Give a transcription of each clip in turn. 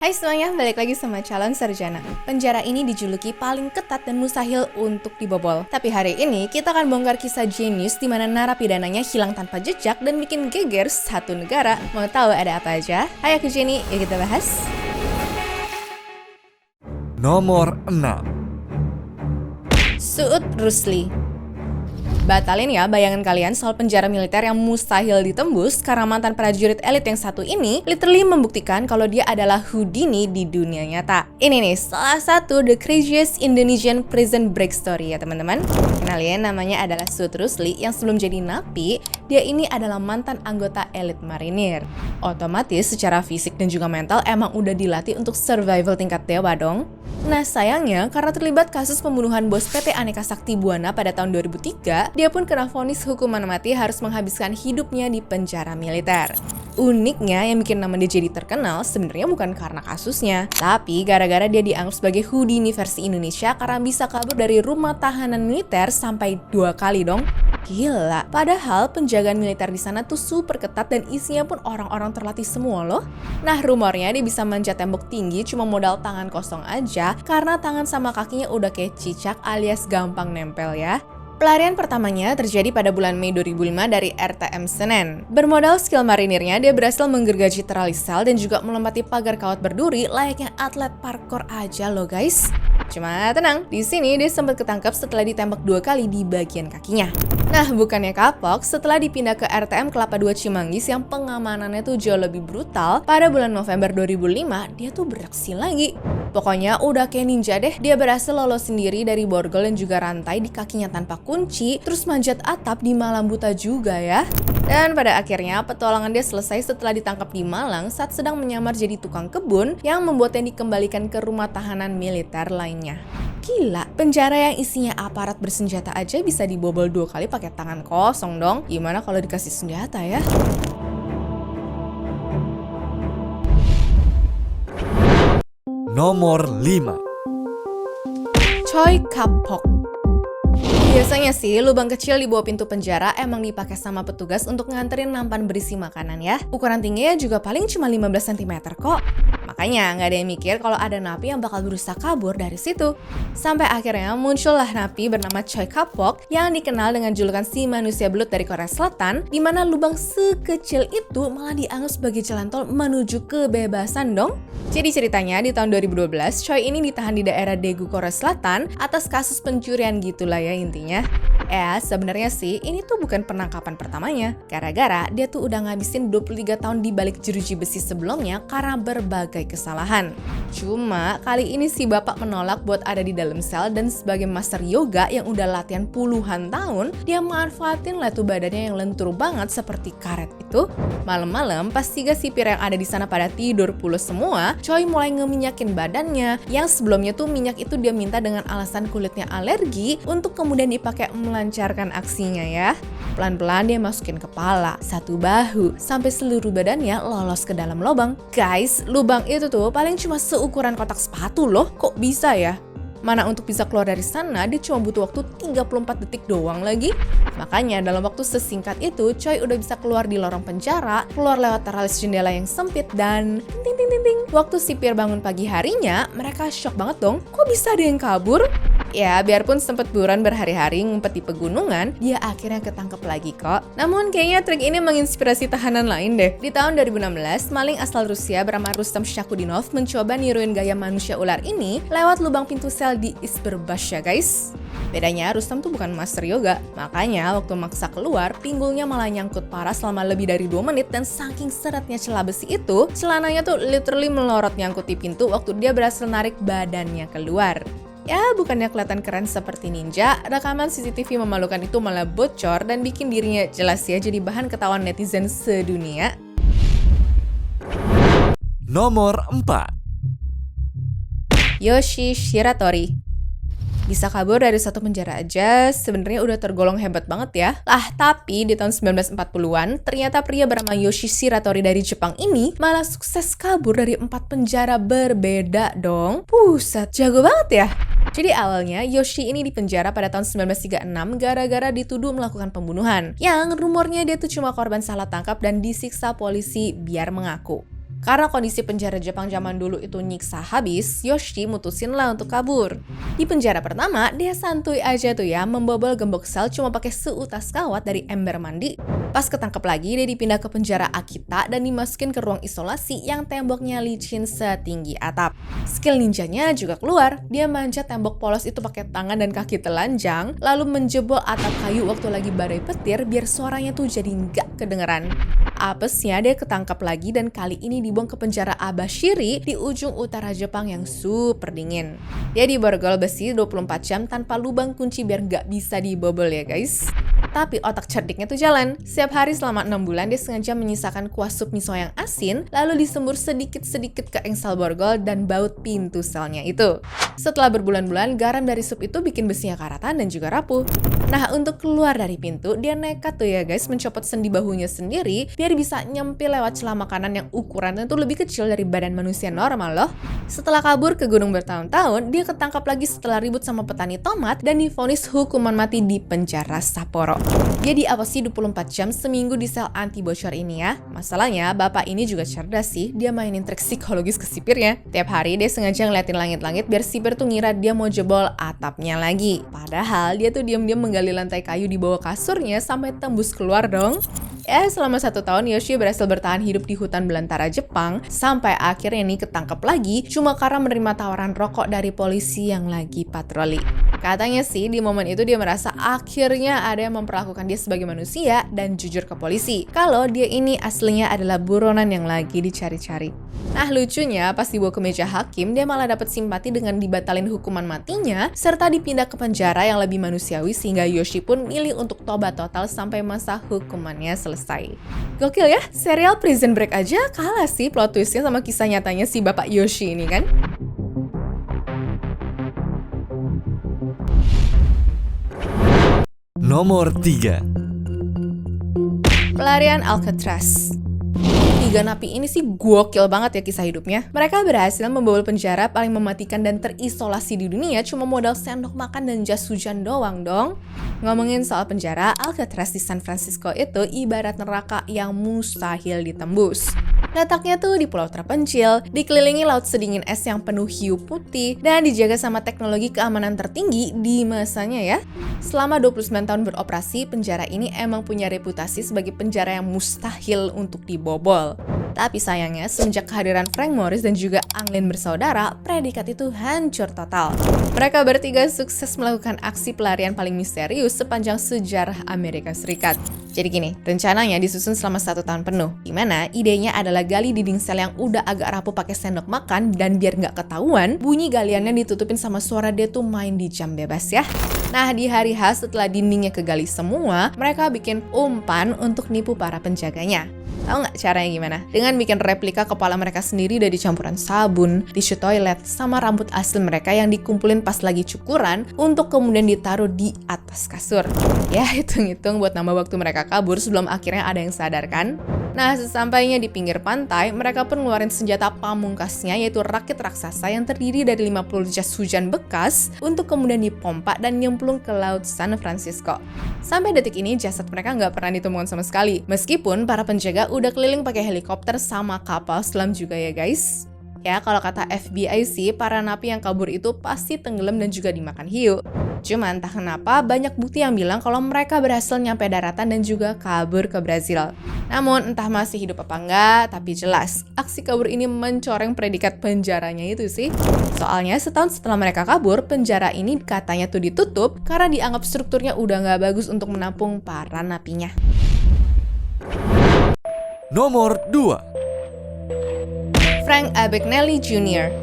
Hai semuanya, balik lagi sama calon sarjana. Penjara ini dijuluki paling ketat dan mustahil untuk dibobol. Tapi hari ini kita akan bongkar kisah jenius di mana narapidananya hilang tanpa jejak dan bikin geger satu negara. Mau tahu ada apa aja? Hai, aku Jenny, yuk kita bahas. Nomor 6. Suud Rusli. Batalin ya bayangan kalian soal penjara militer yang mustahil ditembus karena mantan prajurit elit yang satu ini literally membuktikan kalau dia adalah Houdini di dunia nyata. Ini nih salah satu the craziest Indonesian prison break story ya teman-teman. Kenalin, namanya adalah Suud Rusli yang sebelum jadi napi, dia ini adalah mantan anggota elit marinir. Otomatis secara fisik dan juga mental emang udah dilatih untuk survival tingkat dewa dong. Nah sayangnya karena terlibat kasus pembunuhan bos PT Aneka Sakti Buana pada tahun 2003, dia pun kena vonis hukuman mati harus menghabiskan hidupnya di penjara militer. Uniknya yang bikin nama dia jadi terkenal sebenarnya bukan karena kasusnya, tapi gara-gara dia dianggap sebagai Houdini versi Indonesia karena bisa kabur dari rumah tahanan militer sampai 2 kali dong. Gila, padahal penjagaan militer di sana tuh super ketat dan isinya pun orang-orang terlatih semua loh. Nah rumornya dia bisa manjat tembok tinggi cuma modal tangan kosong aja karena tangan sama kakinya udah kayak cicak alias gampang nempel ya. Pelarian pertamanya terjadi pada bulan Mei 2005 dari RTM Senen. Bermodal skill marinirnya, dia berhasil menggergaji teralis sel dan juga melompati pagar kawat berduri layaknya atlet parkour aja loh guys. Cuma tenang, di sini dia sempat ketangkap setelah ditembak 2 kali di bagian kakinya. Nah, bukannya kapok, setelah dipindah ke RTM Kelapa II Cimanggis yang pengamanannya tuh jauh lebih brutal, pada bulan November 2005, dia tuh beraksi lagi. Pokoknya udah kayak ninja deh, dia berhasil lolos sendiri dari borgol dan juga rantai di kakinya tanpa kunci, terus manjat atap di Malang buta juga ya. Dan pada akhirnya petualangan dia selesai setelah ditangkap di Malang saat sedang menyamar jadi tukang kebun yang membuatnya dikembalikan ke rumah tahanan militer lainnya. Gila, penjara yang isinya aparat bersenjata aja bisa dibobol 2 kali pakai tangan kosong dong. Gimana kalau dikasih senjata ya? Nomor 5. Choi Kap-pok. Biasanya sih lubang kecil di bawah pintu penjara emang dipakai sama petugas untuk nganterin nampan berisi makanan ya. Ukuran tingginya juga paling cuma 15 cm kok. Makanya nggak ada yang mikir kalau ada napi yang bakal berusaha kabur dari situ. Sampai akhirnya muncullah napi bernama Choi Kap-pok yang dikenal dengan julukan si manusia belut dari Korea Selatan, di mana lubang sekecil itu malah dianggap sebagai jalan tol menuju kebebasan dong. Jadi ceritanya di tahun 2012, Choi ini ditahan di daerah Daegu, Korea Selatan atas kasus pencurian gitulah ya intinya. Sebenarnya sih ini tuh bukan penangkapan pertamanya. Gara-gara dia tuh udah ngabisin 23 tahun di balik jeruji besi sebelumnya karena berbagai kesalahan. Cuma kali ini si bapak menolak buat ada di dalam sel dan sebagai master yoga yang udah latihan puluhan tahun, dia manfaatin lah tuh badannya yang lentur banget seperti karet itu. Malam-malam pas 3 sipir yang ada di sana pada tidur pulas semua, Choi mulai ngeminyakin badannya yang sebelumnya tuh minyak itu dia minta dengan alasan kulitnya alergi untuk kemudian dipakai melancarkan aksinya ya. Pelan-pelan dia masukin kepala, satu bahu, sampai seluruh badannya lolos ke dalam lubang. Guys, lubang itu tuh paling cuma seukuran kotak sepatu loh. Kok bisa ya? Mana untuk bisa keluar dari sana, dia cuma butuh waktu 34 detik doang lagi. Makanya dalam waktu sesingkat itu, Choi udah bisa keluar di lorong penjara, keluar lewat teralis jendela yang sempit dan ting ting ting ting. Waktu sipir bangun pagi harinya, mereka shock banget dong. Kok bisa ada yang kabur? Ya, biarpun sempat buruan berhari-hari ngumpet di pegunungan, dia akhirnya ketangkep lagi kok. Namun kayaknya trik ini menginspirasi tahanan lain deh. Di tahun 2016, maling asal Rusia bernama Rustam Shakudinov mencoba niruin gaya manusia ular ini lewat lubang pintu sel di Izberbash ya guys. Bedanya Rustam tuh bukan master yoga, makanya waktu maksa keluar, pinggulnya malah nyangkut parah selama lebih dari 2 menit dan saking seretnya celah besi itu, celananya tuh literally melorot nyangkut di pintu waktu dia berhasil narik badannya keluar. Ya, bukannya kelihatan keren seperti ninja, rekaman CCTV memalukan itu malah bocor dan bikin dirinya jelas ya jadi bahan ketahuan netizen sedunia. Nomor 4. Yoshi Shiratori. Bisa kabur dari satu penjara aja sebenarnya udah tergolong hebat banget ya. Tapi di tahun 1940-an, ternyata pria bernama Yoshi Shiratori dari Jepang ini malah sukses kabur dari 4 penjara berbeda dong. Buset, jago banget ya. Jadi awalnya Yoshi ini dipenjara pada tahun 1936 gara-gara dituduh melakukan pembunuhan. Yang rumornya dia tuh cuma korban salah tangkap dan disiksa polisi biar mengaku. Karena kondisi penjara Jepang zaman dulu itu nyiksa habis, Yoshi mutusin lah untuk kabur. Di penjara pertama, dia santuy aja tuh ya, membobol gembok sel cuma pakai seutas kawat dari ember mandi. Pas ketangkep lagi, dia dipindah ke penjara Akita dan dimasukin ke ruang isolasi yang temboknya licin setinggi atap. Skill ninjanya juga keluar, dia manjat tembok polos itu pakai tangan dan kaki telanjang, lalu menjebol atap kayu waktu lagi badai petir biar suaranya tuh jadi nggak kedengeran. Apesnya dia ketangkap lagi dan kali ini dibuang ke penjara Abashiri di ujung utara Jepang yang super dingin. Dia diborgol besi 24 jam tanpa lubang kunci biar nggak bisa dibobol ya guys. Tapi otak cerdiknya tuh jalan. Setiap hari selama 6 bulan dia sengaja menyisakan kuah sup miso yang asin, lalu disembur sedikit-sedikit ke engsel borgol dan baut pintu selnya itu. Setelah berbulan-bulan, garam dari sup itu bikin besinya karatan dan juga rapuh. Nah, untuk keluar dari pintu, dia nekat tuh ya guys mencopot sendi bahunya sendiri biar bisa nyempil lewat celah makanan yang ukurannya tuh lebih kecil dari badan manusia normal loh. Setelah kabur ke gunung bertahun-tahun, dia ketangkap lagi setelah ribut sama petani tomat dan divonis hukuman mati di penjara Sapporo. Dia diawasi 24 jam seminggu di sel anti bocor ini ya. Masalahnya, bapak ini juga cerdas sih, dia mainin trik psikologis ke sipirnya. Tiap hari dia sengaja ngeliatin langit-langit biar sipir tuh ngira dia mau jebol atapnya lagi. Padahal dia tuh diam-diam menggali lantai kayu di bawah kasurnya sampai tembus keluar dong. Ya, selama 1 tahun Yoshi berhasil bertahan hidup di hutan belantara Jepang sampai akhirnya nih ketangkep lagi cuma karena menerima tawaran rokok dari polisi yang lagi patroli. Katanya sih di momen itu dia merasa akhirnya ada yang memperlakukan dia sebagai manusia dan jujur ke polisi kalau dia ini aslinya adalah buronan yang lagi dicari-cari. Nah lucunya pas dibawa ke meja hakim dia malah dapat simpati dengan dibatalin hukuman matinya serta dipindah ke penjara yang lebih manusiawi sehingga Yoshi pun milih untuk tobat total sampai masa hukumannya selesai. Gokil ya, serial Prison Break aja kalah sih plot twistnya sama kisah nyatanya si Bapak Yoshi ini kan. Nomor 3. Pelarian Alcatraz. 3 napi ini sih gokil banget ya kisah hidupnya. Mereka berhasil membobol penjara paling mematikan dan terisolasi di dunia cuma modal sendok makan dan jas hujan doang dong. Ngomongin soal penjara, Alcatraz di San Francisco itu ibarat neraka yang mustahil ditembus. Letaknya tuh di pulau terpencil, dikelilingi laut sedingin es yang penuh hiu putih, dan dijaga sama teknologi keamanan tertinggi di masanya ya. Selama 29 tahun beroperasi, penjara ini emang punya reputasi sebagai penjara yang mustahil untuk dibobol. Tapi sayangnya, semenjak kehadiran Frank Morris dan juga Anglin bersaudara, predikat itu hancur total. Mereka bertiga sukses melakukan aksi pelarian paling misterius sepanjang sejarah Amerika Serikat. Jadi gini, rencananya disusun selama 1 tahun penuh, dimana idenya adalah gali dinding sel yang udah agak rapuh pakai sendok makan, dan biar nggak ketahuan, bunyi galiannya ditutupin sama suara dia tuh main di jam bebas ya. Nah, di hari H setelah dindingnya kegali semua, mereka bikin umpan untuk nipu para penjaganya. Tahu nggak caranya gimana? Dengan bikin replika kepala mereka sendiri dari campuran sabun, tisu toilet, sama rambut asli mereka yang dikumpulin pas lagi cukuran untuk kemudian ditaruh di atas kasur. Ya, hitung-hitung buat nambah waktu mereka kabur sebelum akhirnya ada yang sadar kan? Nah, sesampainya di pinggir pantai, mereka pun ngeluarin senjata pamungkasnya yaitu rakit raksasa yang terdiri dari 50 jas hujan bekas untuk kemudian dipompa dan nyemplung ke laut San Francisco. Sampai detik ini jasad mereka nggak pernah ditemukan sama sekali, meskipun para penjaga udah keliling pakai helikopter sama kapal selam juga ya guys. Ya, kalau kata FBI sih, para napi yang kabur itu pasti tenggelam dan juga dimakan hiu. Cuma entah kenapa, banyak bukti yang bilang kalau mereka berhasil nyampe daratan dan juga kabur ke Brazil. Namun, entah masih hidup apa enggak, tapi jelas, aksi kabur ini mencoreng predikat penjaranya itu sih. Soalnya, setahun setelah mereka kabur, penjara ini katanya tuh ditutup karena dianggap strukturnya udah nggak bagus untuk menampung para napinya. Nomor 2. Frank Abagnale Jr.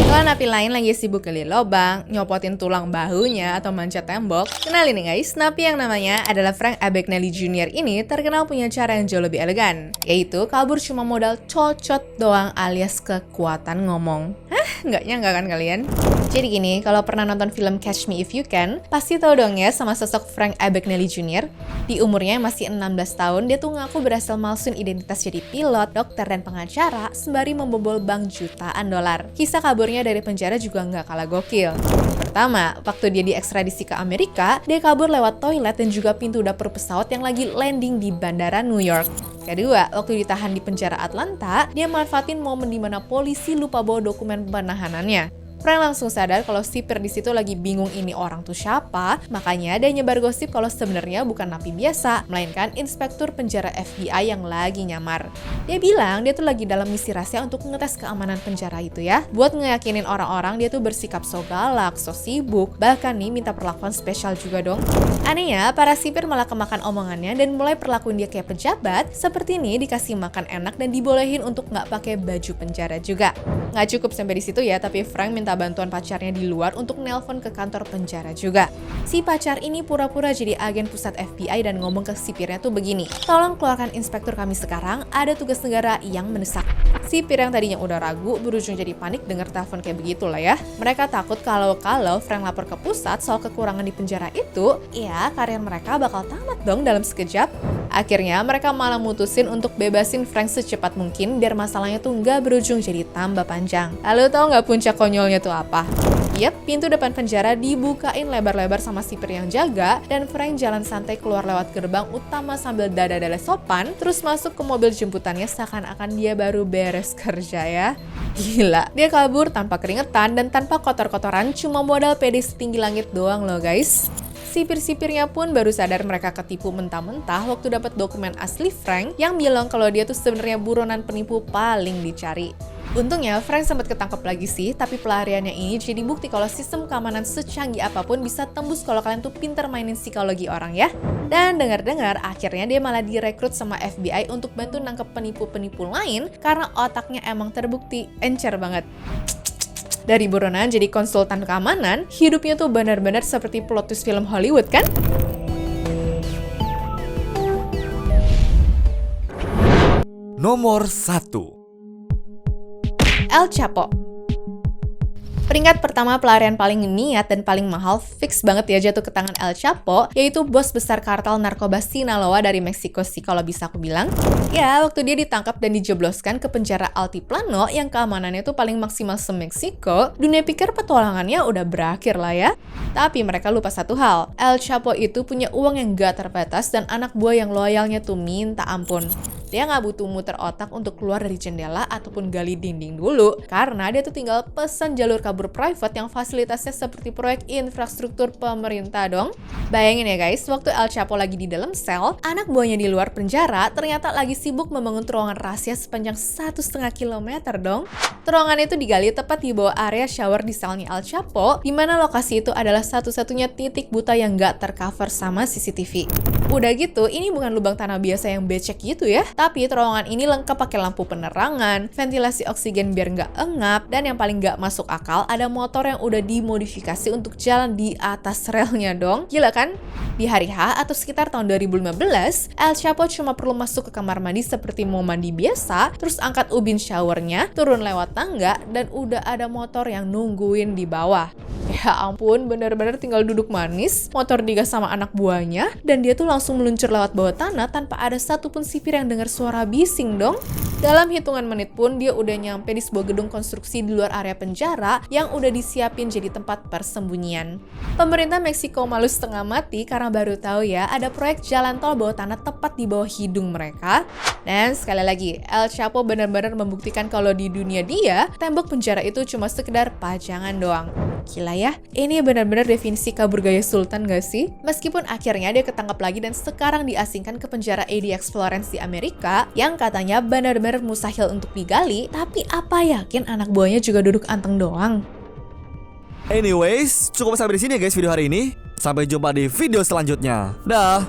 Kalau napi lain lagi sibuk gali lubang, nyopotin tulang bahunya, atau manjat tembok, kenalin nih guys, napi yang namanya adalah Frank Abagnale Jr. ini terkenal punya cara yang jauh lebih elegan, yaitu kabur cuma modal cocot doang alias kekuatan ngomong. Hah? Nggak nyangka kan kalian? Jadi gini, kalau pernah nonton film Catch Me If You Can, pasti tahu dong ya sama sosok Frank Abagnale Jr. Di umurnya yang masih 16 tahun, dia tuh ngaku berhasil malsuin identitas jadi pilot, dokter, dan pengacara sembari membobol bank jutaan dolar. Kisah kaburnya dari penjara juga nggak kalah gokil. Pertama, waktu dia diekstradisi ke Amerika, dia kabur lewat toilet dan juga pintu dapur pesawat yang lagi landing di bandara New York. Kedua, waktu ditahan di penjara Atlanta, dia manfaatin momen di mana polisi lupa bawa dokumen penahanannya. Frank langsung sadar kalau sipir di situ lagi bingung ini orang tuh siapa, makanya dia nyebar gosip kalau sebenarnya bukan napi biasa, melainkan inspektur penjara FBI yang lagi nyamar. Dia bilang dia tuh lagi dalam misi rahasia untuk ngetes keamanan penjara itu ya, buat ngeyakinin orang-orang dia tuh bersikap so galak, so sibuk, bahkan nih minta perlakuan spesial juga dong. Anehnya, para sipir malah kemakan omongannya dan mulai perlakuin dia kayak pejabat, seperti ini dikasih makan enak dan dibolehin untuk nggak pakai baju penjara juga. Nggak cukup sampai di situ ya, tapi Frank minta bantuan pacarnya di luar untuk nelpon ke kantor penjara juga. Si pacar ini pura-pura jadi agen pusat FBI dan ngomong ke sipirnya tuh begini, tolong keluarkan inspektur kami sekarang, ada tugas negara yang mendesak. Sipir yang tadinya udah ragu berujung jadi panik denger telepon kayak begitulah ya. Mereka takut kalau Frank lapor ke pusat soal kekurangan di penjara itu, ya karir mereka bakal tamat dong dalam sekejap. Akhirnya mereka malah mutusin untuk bebasin Frank secepat mungkin biar masalahnya tuh nggak berujung jadi tambah panjang. Lalu tau nggak puncak konyolnya tuh apa? Yap, pintu depan penjara dibukain lebar-lebar sama sipir yang jaga dan Frank jalan santai keluar lewat gerbang utama sambil dada-dada sopan, terus masuk ke mobil jemputannya seakan-akan dia baru beres kerja ya. Gila, dia kabur tanpa keringetan dan tanpa kotor-kotoran, cuma modal pede setinggi langit doang loh guys. Sipir-sipirnya pun baru sadar mereka ketipu mentah-mentah waktu dapat dokumen asli Frank yang bilang kalau dia tuh sebenarnya buronan penipu paling dicari. Untungnya Frank sempat ketangkep lagi sih, tapi pelariannya ini jadi bukti kalau sistem keamanan secanggih apapun bisa tembus kalau kalian tuh pinter mainin psikologi orang ya. Dan dengar-dengar akhirnya dia malah direkrut sama FBI untuk bantu nangkep penipu-penipu lain karena otaknya emang terbukti encer banget. Dari buronan jadi konsultan keamanan, hidupnya tuh benar-benar seperti plot twist film Hollywood kan? Nomor 1. El Chapo. Peringkat pertama pelarian paling niat dan paling mahal fix banget ya jatuh ke tangan El Chapo, yaitu bos besar kartel narkoba Sinaloa dari Meksiko sih kalau bisa aku bilang. Ya, waktu dia ditangkap dan dijebloskan ke penjara Altiplano yang keamanannya tuh paling maksimal se-Meksiko, dunia pikir petualangannya udah berakhir lah ya. Tapi mereka lupa satu hal, El Chapo itu punya uang yang gak terbatas dan anak buah yang loyalnya tuh minta ampun. Dia nggak butuh muter otak untuk keluar dari jendela ataupun gali dinding dulu, karena dia tuh tinggal pesan jalur kabur private yang fasilitasnya seperti proyek infrastruktur pemerintah dong. Bayangin ya guys, waktu El Chapo lagi di dalam sel, anak buahnya di luar penjara ternyata lagi sibuk membangun terowongan rahasia sepanjang 1,5 kilometer dong. Terowongan itu digali tepat di bawah area shower di selnya El Chapo, di mana lokasi itu adalah satu-satunya titik buta yang nggak tercover sama CCTV. Udah gitu, ini bukan lubang tanah biasa yang becek gitu ya, tapi terowongan ini lengkap pakai lampu penerangan, ventilasi oksigen biar nggak engap, dan yang paling nggak masuk akal ada motor yang udah dimodifikasi untuk jalan di atas relnya dong. Gila kan? Di hari H atau sekitar tahun 2015, El Chapo cuma perlu masuk ke kamar mandi seperti mau mandi biasa, terus angkat ubin showernya, turun lewat tangga, dan udah ada motor yang nungguin di bawah. Ya ampun, bener-bener tinggal duduk manis, motor digas sama anak buahnya, dan dia tuh langsung meluncur lewat bawah tanah tanpa ada satupun sipir yang dengar suara bising dong. Dalam hitungan menit pun dia udah nyampe di sebuah gedung konstruksi di luar area penjara yang udah disiapin jadi tempat persembunyian. Pemerintah Meksiko malu setengah mati karena baru tahu ya ada proyek jalan tol bawah tanah tepat di bawah hidung mereka. Dan sekali lagi, El Chapo benar-benar membuktikan kalau di dunia dia, tembok penjara itu cuma sekedar pajangan doang. Gila ya, ini benar-benar definisi kabur gaya sultan gak sih? Meskipun akhirnya dia ketangkap lagi dan sekarang diasingkan ke penjara ADX Florence di Amerika, yang katanya benar-benar mustahil untuk digali, tapi apa yakin anak buahnya juga duduk anteng doang? Anyways, cukup sampai di sini ya guys video hari ini. Sampai jumpa di video selanjutnya. Dah.